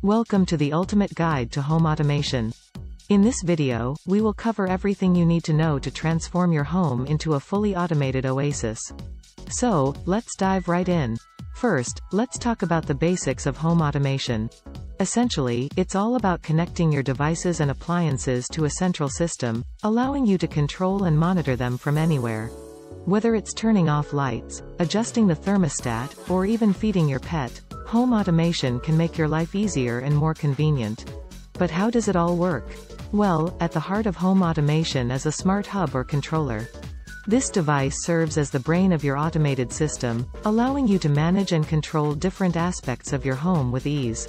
Welcome to the ultimate guide to home automation. In this video, we will cover everything you need to know to transform your home into a fully automated oasis. So, let's dive right in. First, let's talk about the basics of home automation. Essentially, it's all about connecting your devices and appliances to a central system, allowing you to control and monitor them from anywhere. Whether it's turning off lights, adjusting the thermostat, or even feeding your pet, home automation can make your life easier and more convenient. But how does it all work? Well, at the heart of home automation is a smart hub or controller. This device serves as the brain of your automated system, allowing you to manage and control different aspects of your home with ease.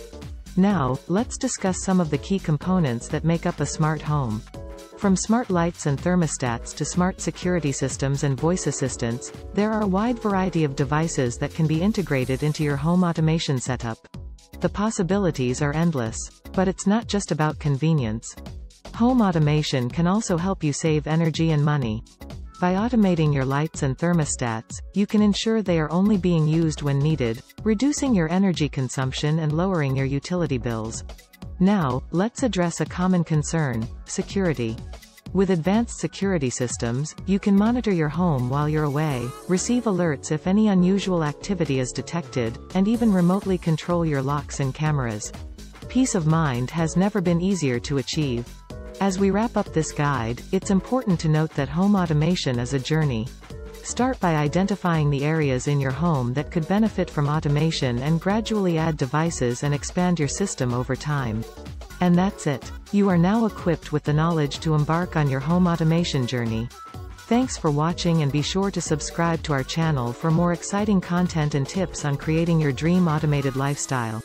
Now, let's discuss some of the key components that make up a smart home. From smart lights and thermostats to smart security systems and voice assistants, there are a wide variety of devices that can be integrated into your home automation setup. The possibilities are endless. But it's not just about convenience. Home automation can also help you save energy and money. By automating your lights and thermostats, you can ensure they are only being used when needed, reducing your energy consumption and lowering your utility bills. Now, let's address a common concern: security. With advanced security systems, you can monitor your home while you're away, receive alerts if any unusual activity is detected, and even remotely control your locks and cameras. Peace of mind has never been easier to achieve. As we wrap up this guide, it's important to note that home automation is a journey. Start by identifying the areas in your home that could benefit from automation and gradually add devices and expand your system over time. And that's it. You are now equipped with the knowledge to embark on your home automation journey. Thanks for watching, and be sure to subscribe to our channel for more exciting content and tips on creating your dream automated lifestyle.